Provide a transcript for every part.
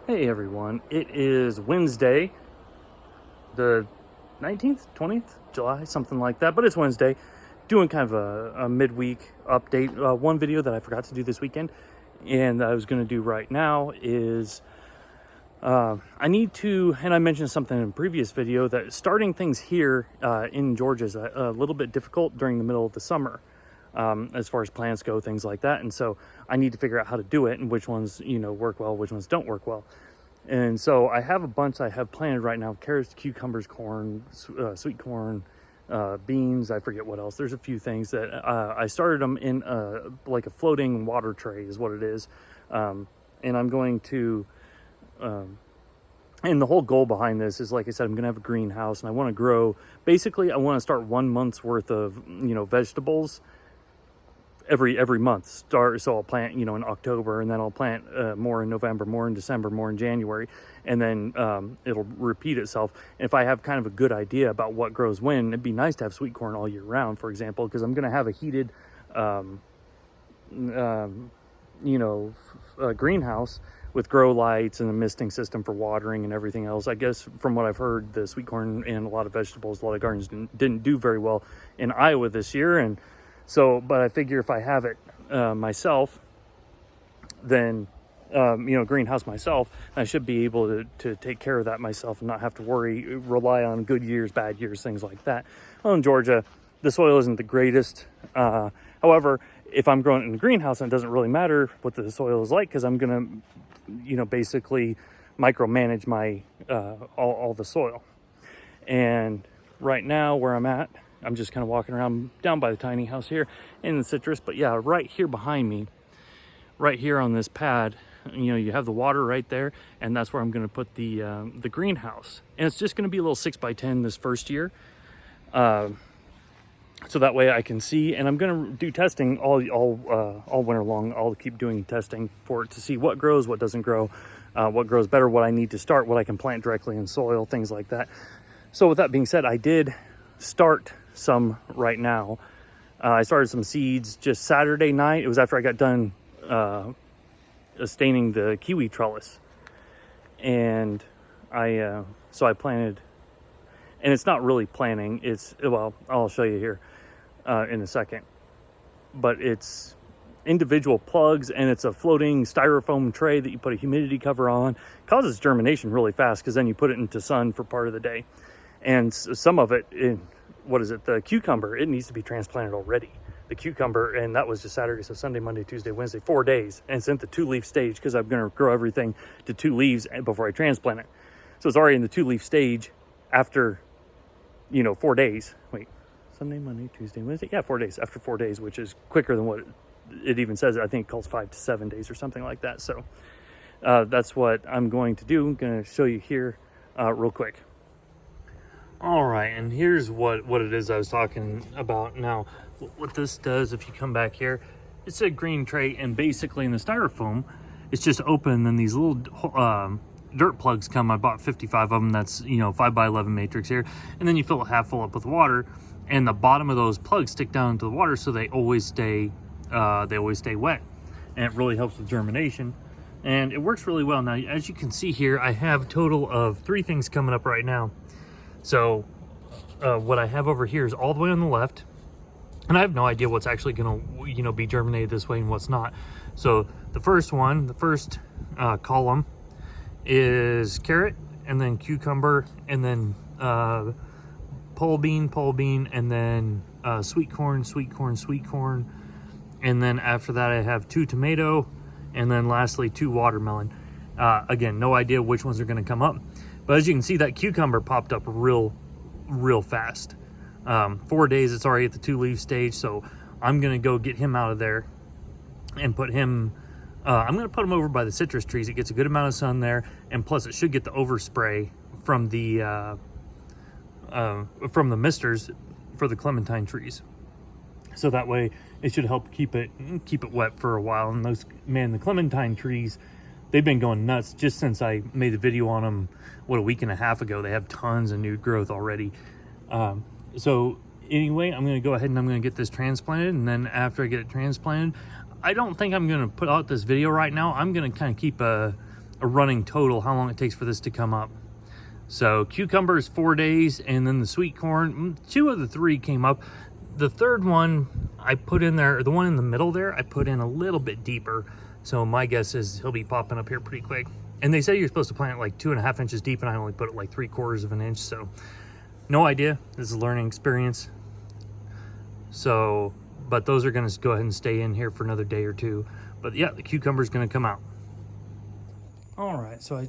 Hey everyone, it is Wednesday, the 19th, 20th, July, something like that, but it's Wednesday. Doing kind of a midweek update. One video that I forgot to do this weekend and that I was going to do right now is I need to, and I mentioned something in a previous video, that starting things here in Georgia is a little bit difficult during the middle of the summer. As far as plants go, things like that. And so I need to figure out how to do it and which ones, work well, which ones don't work well. And so I have a bunch I have planted right now: carrots, cucumbers, corn, sweet corn, beans. I forget what else. There's a few things that I started them in like a floating water tray is what it is. And I'm going to, and the whole goal behind this is, like I said, I'm going to have a greenhouse and I want to grow. Basically, I want to start 1 month's worth of, vegetables every month. So I'll plant in October, and then I'll plant more in November, more in December, more in January, and then it'll repeat itself. And if I have kind of a good idea about what grows when, it'd be nice to have sweet corn all year round, for example, because I'm going to have a heated greenhouse with grow lights and a misting system for watering and everything else. I guess from what I've heard, the sweet corn and a lot of vegetables, a lot of gardens didn't do very well in Iowa this year. And so, but I figure if I have it myself, then, greenhouse myself, I should be able to take care of that myself and not have to rely on good years, bad years, things like that. Well, in Georgia, the soil isn't the greatest. However, if I'm growing it in the greenhouse, it doesn't really matter what the soil is like, because I'm going to, basically micromanage my, all the soil. And right now where I'm at, I'm just kind of walking around down by the tiny house here in the citrus. But yeah, right here behind me, right here on this pad, you have the water right there, and that's where I'm going to put the greenhouse. And it's just going to be a little 6x10 this first year. So that way I can see, and I'm going to do testing all winter long. I'll keep doing testing for it to see what grows, what doesn't grow, what grows better, what I need to start, what I can plant directly in soil, things like that. So with that being said, I did start some right now. I started some seeds just Saturday night. It was after I got done staining the kiwi trellis, and so I planted. And it's not really planting. I'll show you here in a second. But it's individual plugs, and it's a floating styrofoam tray that you put a humidity cover on. It causes germination really fast, because then you put it into sun for part of the day. And some of it, the cucumber, it needs to be transplanted already. The cucumber, and that was just Saturday, so Sunday, Monday, Tuesday, Wednesday, 4 days. And it's in the 2-leaf stage, because I'm going to grow everything to 2 leaves before I transplant it. So it's already in the 2-leaf stage after 4 days. Wait, Sunday, Monday, Tuesday, Wednesday. Yeah, 4 days. After 4 days, which is quicker than what it even says. I think it calls 5 to 7 days or something like that. So that's what I'm going to do. I'm going to show you here real quick. All right, and here's what it is I was talking about. Now, what this does, if you come back here, it's a green tray, and basically in the styrofoam, it's just open, and then these little dirt plugs come. I bought 55 of them. That's 5x11 matrix here, and then you fill it half full up with water, and the bottom of those plugs stick down into the water, so they always stay wet, and it really helps with germination, and it works really well. Now, as you can see here, I have a total of 3 things coming up right now. So what I have over here is all the way on the left, and I have no idea what's actually going to be germinated this way and what's not. So the first column is carrot, and then cucumber, and then pole bean, and then sweet corn, and then after that I have 2 tomato, and then lastly 2 watermelon. Again, no idea which ones are going to come up, but as you can see, that cucumber popped up real fast. 4 days, it's already at the 2-leaf stage, so I'm going to go get him out of there and put him, I'm going to put him over by the citrus trees. It gets a good amount of sun there, and plus it should get the overspray from the misters for the clementine trees. So that way it should help keep it wet for a while. And the clementine trees, they've been going nuts just since I made a video on them, a week and a half ago. They have tons of new growth already. So anyway, I'm going to go ahead and I'm going to get this transplanted, and then after I get it transplanted, I don't think I'm going to put out this video right now. I'm going to kind of keep a a running total, how long it takes for this to come up. So cucumbers 4 days, and then the sweet corn, 2 of the 3 came up. The third one I put in there, the one in the middle there, I put in a little bit deeper. So my guess is he'll be popping up here pretty quick. And they say you're supposed to plant it like 2.5 inches deep, and I only put it like 3/4 of an inch. So no idea. This is a learning experience. So, but those are going to go ahead and stay in here for another day or 2. But yeah, the cucumber is going to come out. All right, so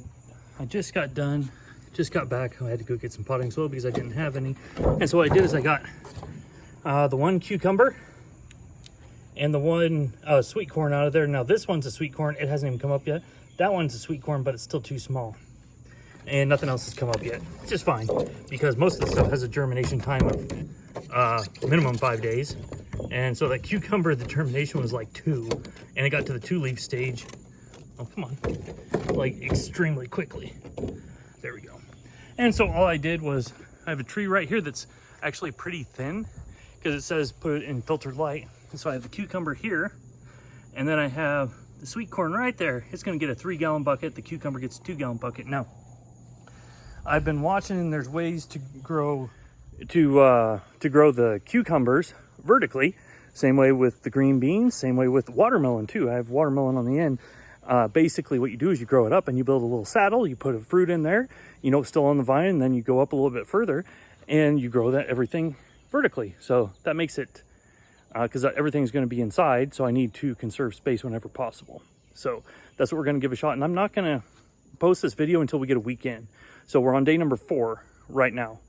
I just got done, just got back. I had to go get some potting soil because I didn't have any. And so what I did is I got the one cucumber and the one sweet corn out of there. Now this one's a sweet corn. It hasn't even come up yet. That one's a sweet corn, but it's still too small. And nothing else has come up yet, which is fine because most of the stuff has a germination time of minimum 5 days. And so that cucumber, the germination was like 2, and it got to the 2-leaf stage. Oh, come on. Like extremely quickly. There we go. And so all I did was, I have a tree right here that's actually pretty thin because it says put it in filtered light. And so I have the cucumber here, and then I have the sweet corn right there. It's going to get a 3-gallon bucket. The cucumber gets a 2-gallon bucket. Now, I've been watching, and there's ways to grow the cucumbers vertically. Same way with the green beans, same way with watermelon too. I have watermelon on the end. Basically what you do is you grow it up and you build a little saddle, you put a fruit in there, you know, it's still on the vine, and then you go up a little bit further and you grow that everything vertically. So that makes it, because everything's going to be inside, so I need to conserve space whenever possible. So that's what we're going to give a shot. And I'm not going to post this video until we get a week in. So we're on day number 4 right now.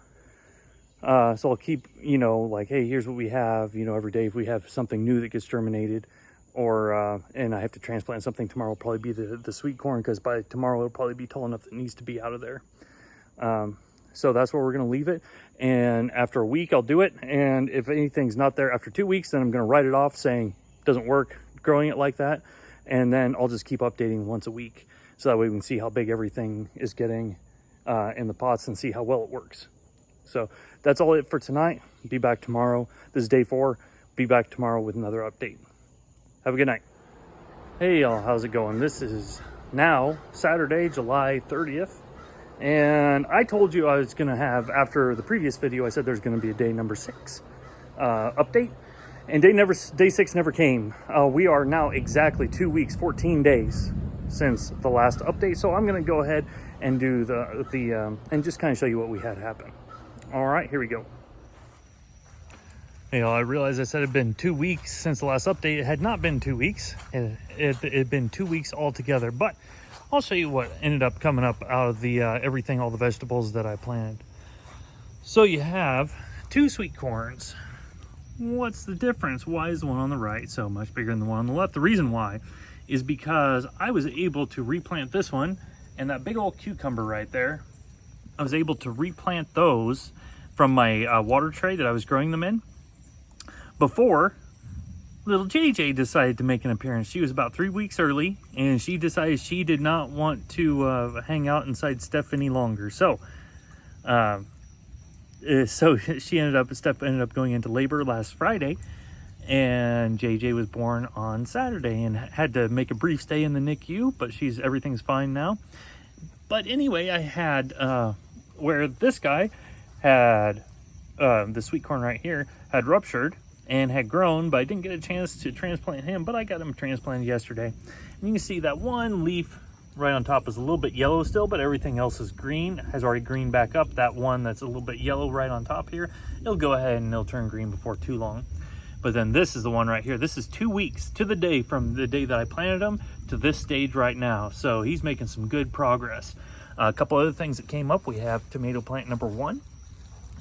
So I'll keep, you know, like, hey, here's what we have, you know, every day if we have something new that gets germinated, or, and I have to transplant something tomorrow, will probably be the sweet corn, because by tomorrow it'll probably be tall enough that it needs to be out of there. So that's where we're going to leave it. And after a week, I'll do it. And if anything's not there after 2 weeks, then I'm going to write it off saying it doesn't work growing it like that. And then I'll just keep updating once a week. So that way we can see how big everything is getting in the pots and see how well it works. So that's all it for tonight. Be back tomorrow. This is day 4. Be back tomorrow with another update. Have a good night. Hey y'all, how's it going? This is now Saturday, July 30th. And I told you I was going to have, after the previous video, I said there's going to be a day number 6 update. And day 6 never came. We are now exactly 2 weeks, 14 days since the last update. So I'm going to go ahead and do the and just kind of show you what we had happen. All right, here we go. Hey, I realized I said it had been 2 weeks since the last update. It had not been 2 weeks. It had been 2 weeks altogether. But I'll show you what ended up coming up out of the everything, all the vegetables that I planted. So you have 2 sweet corns. What's the difference? Why is the one on the right so much bigger than the one on the left? The reason why is because I was able to replant this one, and that big old cucumber right there, I was able to replant those from my water tray that I was growing them in before little JJ decided to make an appearance. She was about 3 weeks early, and she decided she did not want to hang out inside Steph any longer. So she ended up going into labor last Friday, and JJ was born on Saturday and had to make a brief stay in the NICU, but everything's fine now. But anyway, I had where this guy had the sweet corn right here had ruptured and had grown, but I didn't get a chance to transplant him, but I got him transplanted yesterday. And you can see that one leaf right on top is a little bit yellow still, but everything else is green, has already greened back up. That one that's a little bit yellow right on top here, it'll go ahead and it'll turn green before too long. But then this is the one right here. This is 2 weeks to the day from the day that I planted him to this stage right now. So he's making some good progress. A couple other things that came up. We have tomato plant number 1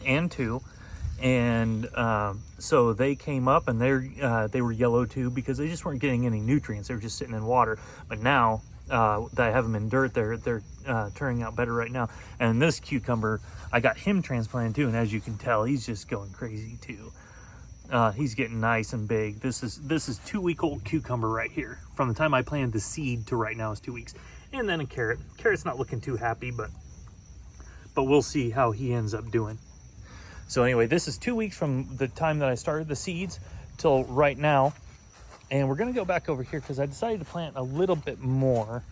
and 2. And so they came up, and they were yellow too because they just weren't getting any nutrients. They were just sitting in water. But now that I have them in dirt, they're turning out better right now. And this cucumber, I got him transplanted too, and as you can tell, he's just going crazy too. He's getting nice and big. This is 2-week-old cucumber right here. From the time I planted the seed to right now is 2 weeks. And then a carrot. Carrot's not looking too happy, but we'll see how he ends up doing. So anyway, this is 2 weeks from the time that I started the seeds till right now. And we're going to go back over here because I decided to plant a little bit more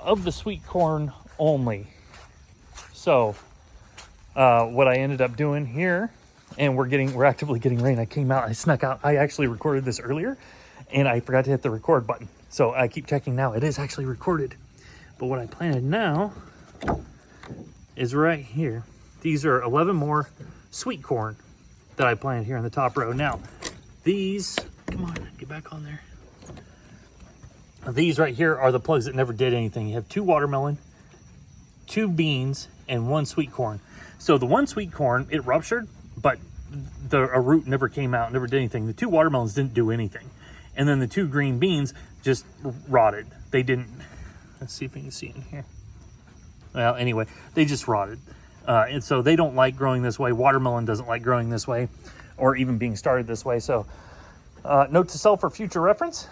of the sweet corn only. So what I ended up doing here, and we're actively getting rain. I came out, I snuck out. I actually recorded this earlier and I forgot to hit the record button. So I keep checking now. It is actually recorded. But what I planted now is right here. These are 11 more sweet corn that I planted here on the top row. Now, these, come on, get back on there. These right here are the plugs that never did anything. You have 2 watermelon, 2 beans, and 1 sweet corn. So the 1 sweet corn, it ruptured, but a root never came out, never did anything. The 2 watermelons didn't do anything. And then the 2 green beans just rotted. They didn't, let's see if we can see in here. Well, anyway, they just rotted. And so they don't like growing this way. Watermelon doesn't like growing this way or even being started this way. So note to self for future reference.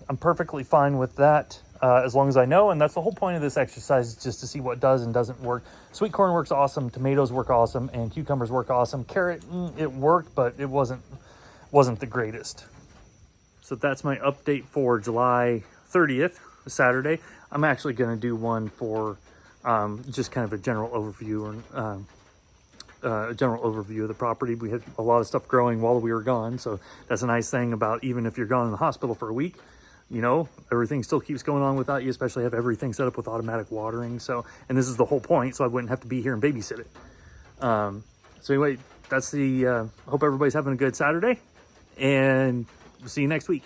I'm perfectly fine with that as long as I know. And that's the whole point of this exercise, is just to see what does and doesn't work. Sweet corn works awesome. Tomatoes work awesome. And cucumbers work awesome. Carrot, it worked, but it wasn't the greatest. So that's my update for July 30th, Saturday. I'm actually going to do one for just kind of a general overview of the property. We had a lot of stuff growing while we were gone, so that's a nice thing about even if you're gone in the hospital for a week, you know, everything still keeps going on without you, especially have everything set up with automatic watering. So, and this is the whole point, so I wouldn't have to be here and babysit it. So anyway, that's the, hope everybody's having a good Saturday, and see you next week.